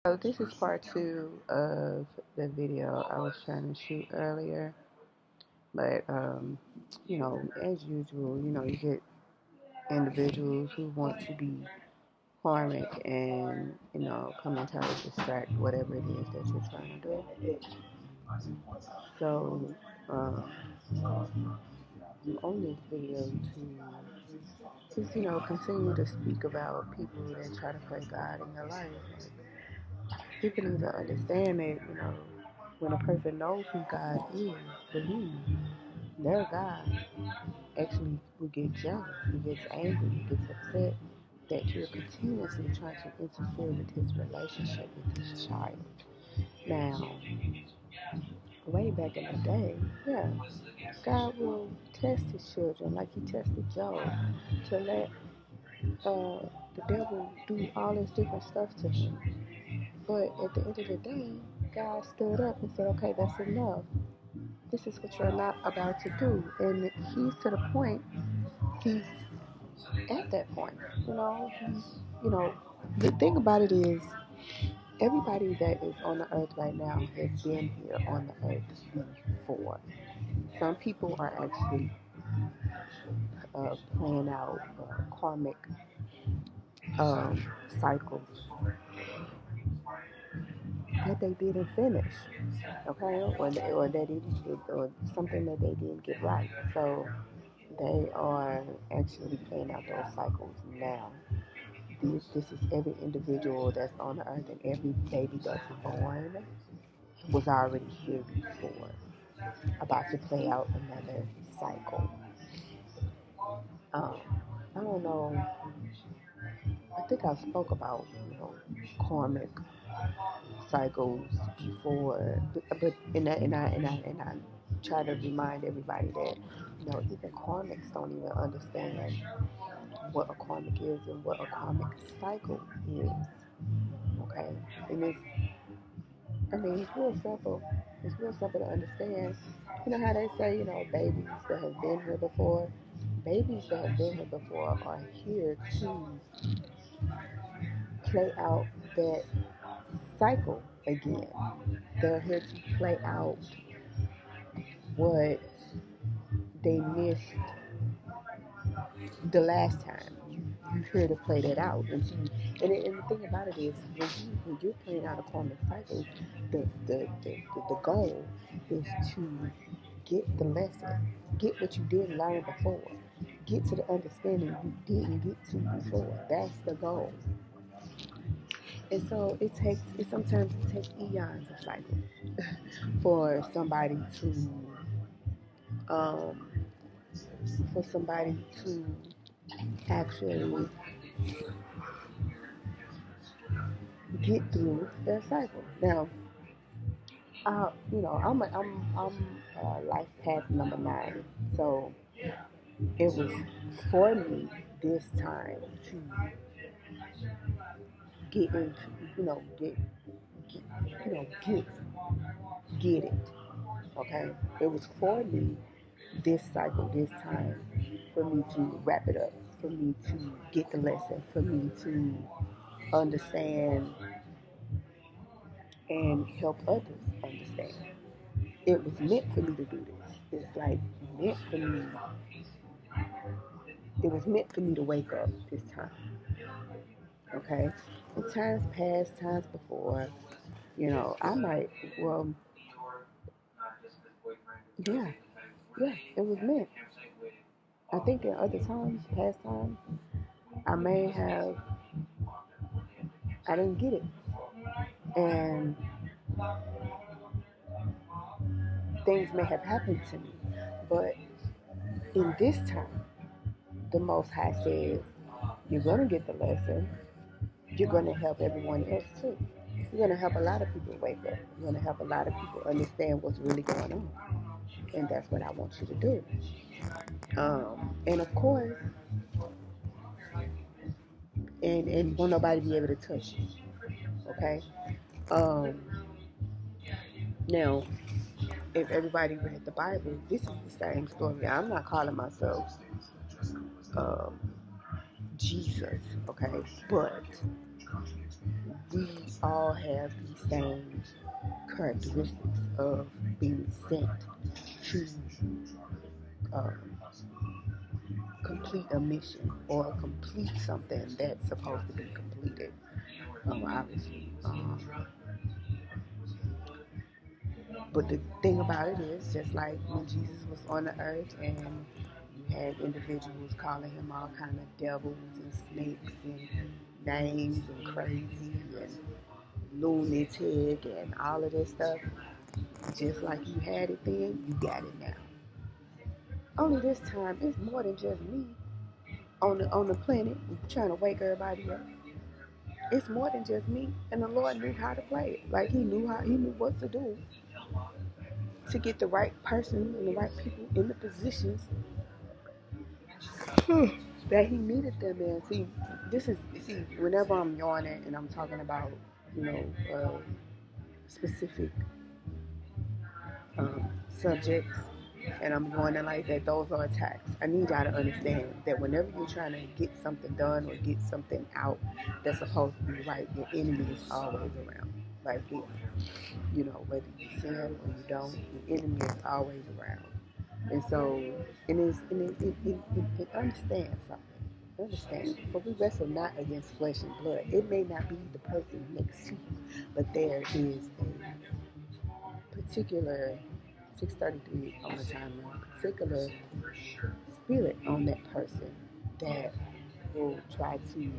So this is part two of the video I was trying to shoot earlier, but as usual, you get individuals who want to be karmic and come and try to distract whatever it is that you're trying to do. So on this video to just continue to speak about people that try to play God in your life. People need to understand that, when a person knows who God is, believe their God actually will get jealous, he gets angry, he gets upset that you're continuously trying to interfere with his relationship with his child. Now, way back in the day, yeah, God will test his children like he tested Job to let the devil do all this different stuff to him. But at the end of the day, God stood up and said, okay, that's enough. This is what you're not about to do. And he's to the point, he's at that point. The thing about it is, everybody that is on the earth right now has been here on the earth before. Some people are actually playing out karmic cycles that they didn't finish, okay, or something that they didn't get right. So they are actually playing out those cycles now. This is every individual that's on the earth, and every baby that's born was already here before, about to play out another cycle. I don't know. I think I spoke about karmic cycles before, but and I try to remind everybody that even karmics don't even understand what a karmic is and what a karmic cycle is. Okay, and it's real simple. It's real simple to understand. You know how they say, babies that have been here before, babies that have been here before are here to play out that cycle again. They're here to play out what they missed the last time. You're here to play that out. And the thing about it is, when you're playing out a karmic cycle, the goal is to get the lesson, get what you didn't learn before, get to the understanding you didn't get to before. That's the goal. And so sometimes it takes eons of cycles for somebody um, to actually get through their cycle. Now, I'm life path number 9, so it was for me this time to get into, get get it. Okay, it was for me this cycle, this time, for me to wrap it up, for me to get the lesson, for me to understand and help others understand. It was meant for me to do this. It's like meant for me. It was meant for me to wake up this time. Okay? In times past, times before, I might, well, yeah, it was meant. I think in other times, past times, I didn't get it. And things may have happened to me. But in this time, the Most High says, you're going to get the lesson. You're going to help everyone else too. You're going to help a lot of people wake up. You're going to help a lot of people understand what's really going on. And that's what I want you to do. And of course, and won't nobody be able to touch you. Okay? Um, Now, if everybody read the Bible, this is the same story. I'm not calling myself um, Jesus, okay? But we all have these same characteristics of being sent to um, complete a mission or complete something that's supposed to be completed. Obviously. But the thing about it is, just like when Jesus was on the earth and you had individuals calling him all kind of devils and snakes and names and crazy and lunatic and all of this stuff, just like you had it then, you got it now. Only this time, it's more than just me on the planet trying to wake everybody up. It's more than just me, and the Lord knew how to play it. Like he knew what to do to get the right person and the right people in the positions that he needed them in. See, whenever I'm yawning and I'm talking about, specific subjects, and I'm going in like that, those are attacks. I need y'all to understand that whenever you're trying to get something done or get something out that's supposed to be right, your enemy is always around. Like, whether you see him or you don't, your enemy is always around. And so, it understands something. Understand, for we wrestle not against flesh and blood. It may not be the person next to you, but there is a particular 6:33 on the timer, particular spirit on that person that will try to,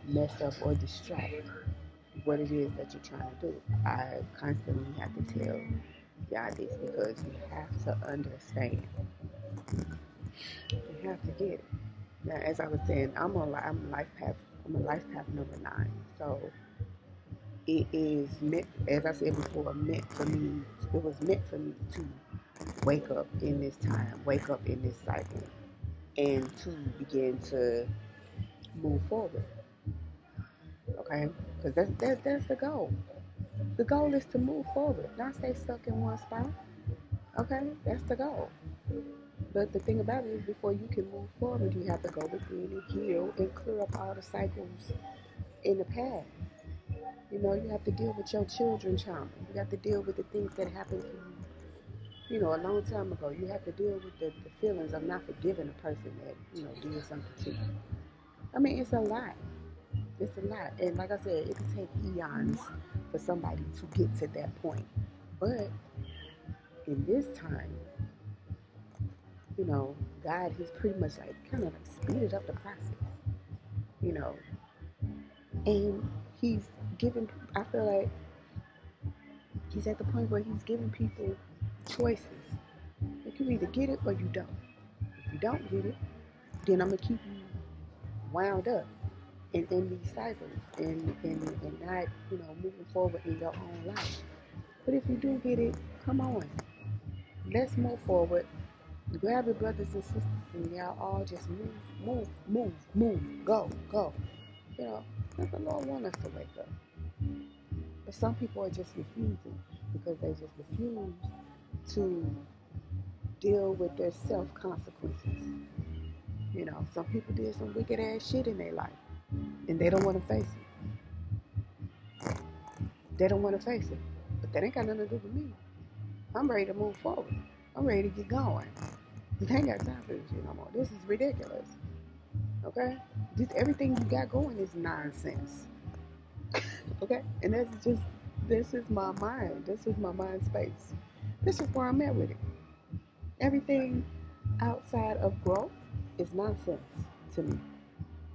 mess up or distract what it is that you're trying to do. I constantly have to tell y'all this because you have to understand. You have to get it. Now, as I was saying, I'm life path. I'm a life path number 9. So it is meant, as I said before, meant for me. It was meant for me to wake up in this time, wake up in this cycle, and to begin to move forward. Okay, because that's the goal. The goal is to move forward, not stay stuck in one spot. Okay, that's the goal. But the thing about it is, before you can move forward, you have to go within and heal and clear up all the cycles in the past. You have to deal with your children's trauma. You have to deal with the things that happened to you, a long time ago. You have to deal with the feelings of not forgiving a person that, did something to you. I mean, it's a lot. It's a lot. And like I said, it can take eons for somebody to get to that point. But in this time, God has pretty much like kind of like speeded up the process, you know, and he's given, I feel like he's at the point where he's giving people choices. Like, you either get it or you don't. If you don't get it, then I'm going to keep you wound up in these cycles and not, moving forward in your own life. But if you do get it, come on. Let's move forward. Grab your brothers and sisters and y'all all just move, go. Let the Lord want us to wake up. But some people are just refusing because they just refuse to deal with their self consequences. Some people did some wicked ass shit in their life and they don't want to face it. They don't want to face it. But that ain't got nothing to do with me. I'm ready to move forward. I'm ready to get going. I ain't got time for this shit no more. This is ridiculous. Okay? Everything you got going is nonsense. Okay? And this is my mind. This is my mind space. This is where I'm at with it. Everything outside of growth is nonsense to me.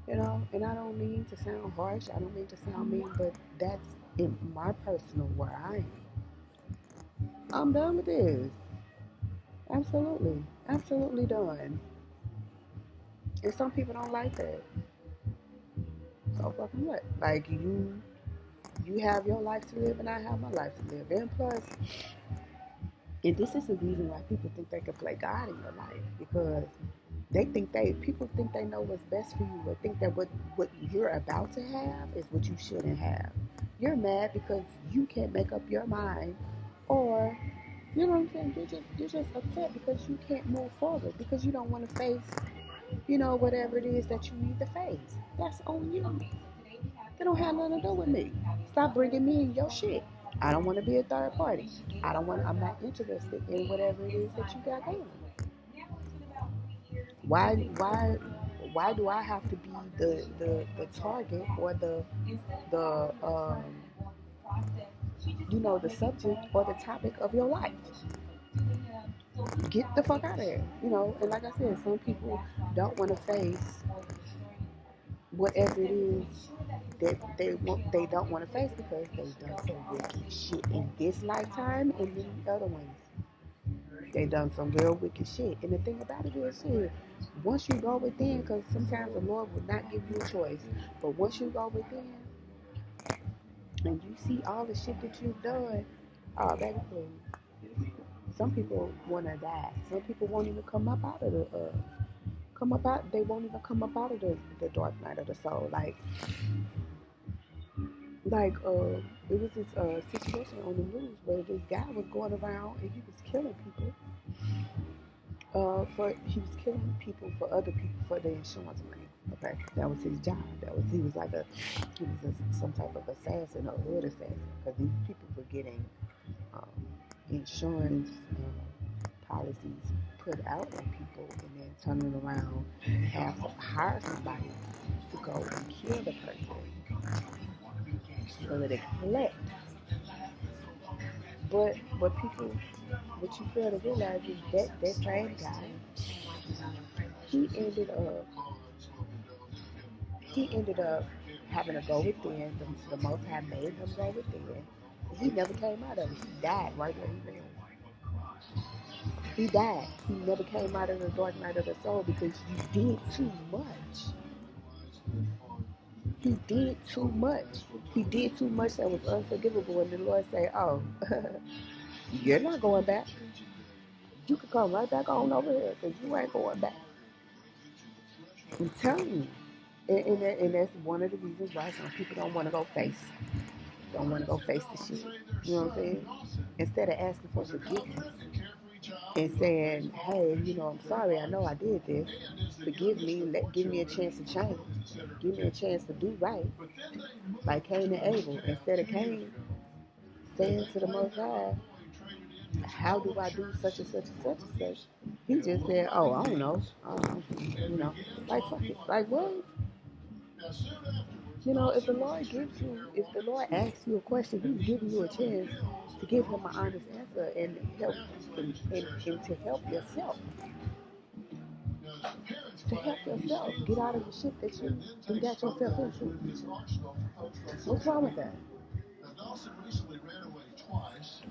And I don't mean to sound harsh. I don't mean to sound mean, but that's in my personal where I am. I'm done with this. Absolutely. Absolutely done. And some people don't like that. So fucking what? Like, you have your life to live and I have my life to live. And plus, and this is the reason why people think they can play God in your life, because people think they know what's best for you, or think that what you're about to have is what you shouldn't have. You're mad because you can't make up your mind, or you know what I'm saying? You're just upset because you can't move forward, because you don't want to face, whatever it is that you need to face. That's on you. They don't have nothing to do with me. Stop bringing me in your shit. I don't want to be a third party. I'm not interested in whatever it is that you got going. Why, why, why do I have to be the target or the the subject or the topic of your life? Get the fuck out of here. And like I said, some people don't want to face whatever it is that they don't want to face because they've done some wicked shit in this lifetime and many other ones. They done some real wicked shit. And the thing about it is, shit, once you go within, because sometimes the Lord will not give you a choice, but once you go within and you see all the shit that you've done, oh, baby, please. Some people want to die. Some people won't even come up out of they won't even come up out of the dark night of the soul. It was this situation on the news where this guy was going around and he was killing people. He was killing people for other people for their insurance money. Okay, that was his job. He was some type of assassin or hood assassin because these people were getting insurance policies put out on people and then turning around and have to hire somebody to go and kill the person so that they can collect. But what you fail to realize is that same guy, he ended up having to go within. The Most High made him go within. He never came out of it. He died right where he was. He died. He never came out of the dark night of the soul because you did too much. He did too much. He did too much that was unforgivable. And the Lord say, oh, you're not going back. You can come right back on over here because you ain't going back. I'm telling you. And that's one of the reasons why some people don't want to go face the shit. You know what I'm saying? Instead of asking for forgiveness and saying, hey, I'm sorry, I know I did this. Forgive me, give me a chance to change. Give me a chance to do right. Like Cain and Abel. Instead of Cain saying to the Most High, how do I do such and such and such and such? He just said, oh, I don't know. Like, fuck it. Like, what? If the Lord asks you a question, He's giving you a chance to give Him an honest answer and help and to help yourself. To help yourself get out of the shit that you got yourself into. What's wrong with that?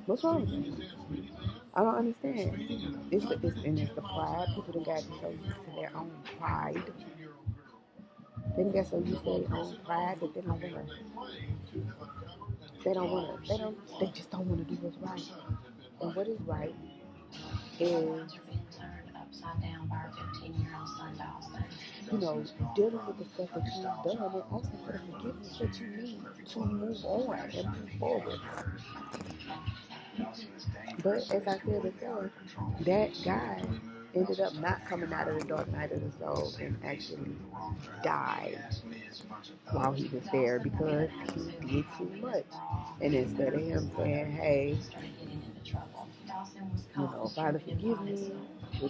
What's wrong with that? I don't understand. It's the pride. People don't got so used to their own pride. They don't get so used to their own pride that they just don't want to do what's right. And what is right is, dealing with the stuff that you've done and asking for the forgiveness that you need to move on and move forward. But as I said before, that guy ended up not coming out of the dark night of the soul and actually died while he was there because he did too much. And instead of him saying, hey, Father, forgive me, he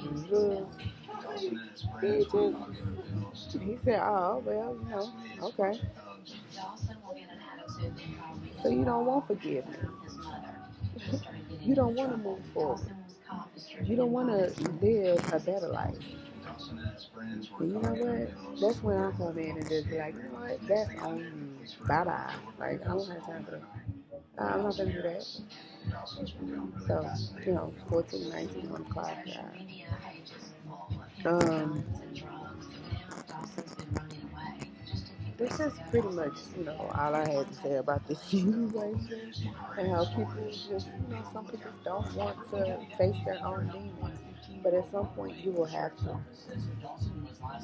said, oh, well, okay. So you don't want forgiveness. You don't want to move forward. You don't want to live a better life. And you know what? That's when I come in and just be like, you know what? That's on you. Bye-bye. Like, I don't have time for that. I'm not going to do that. So, 14:19 on the clock. This is pretty much, all I had to say about this situation and how people just, some people don't want to face their own demons, but at some point you will have to.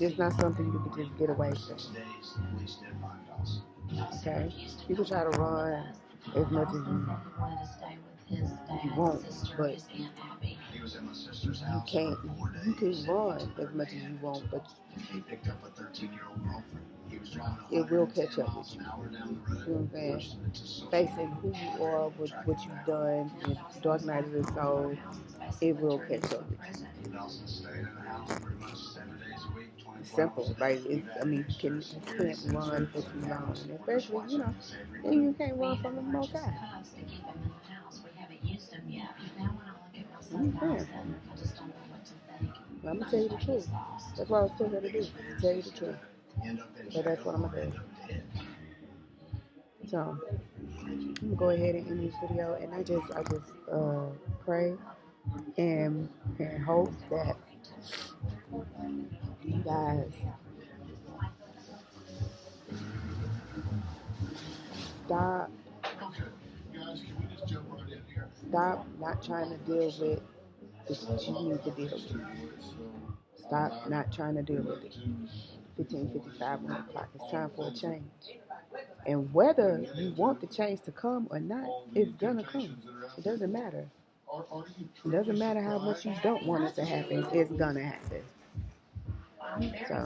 It's not something you can just get away from. Okay? You can try to run as much as you You won't, but you can't. You can run as much as you want, but it will catch up with you. You know what I'm saying? Facing who you are, what you've done, and Dark Night of the Soul, it will catch up with you. It's simple, right? You can't run for too long, and especially, and you can't run from the Most High. You can. I'm gonna tell you the truth. That's what I was told her to do. Tell you the truth. So that's what I'm gonna do. So I'm gonna go ahead and end this video, and I just pray and hope that you guys stop not trying to deal with the shit you need to deal with. Stop not trying to deal with it. 15:55 on the clock. It's time for a change. And whether you want the change to come or not, it's gonna come. It doesn't matter. It doesn't matter how much you don't want it to happen. It's gonna happen. So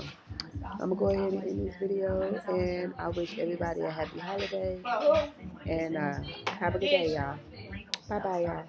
I'm gonna go ahead and end this video, and I wish everybody a happy holiday, and have a good day, y'all. Bye bye, y'all.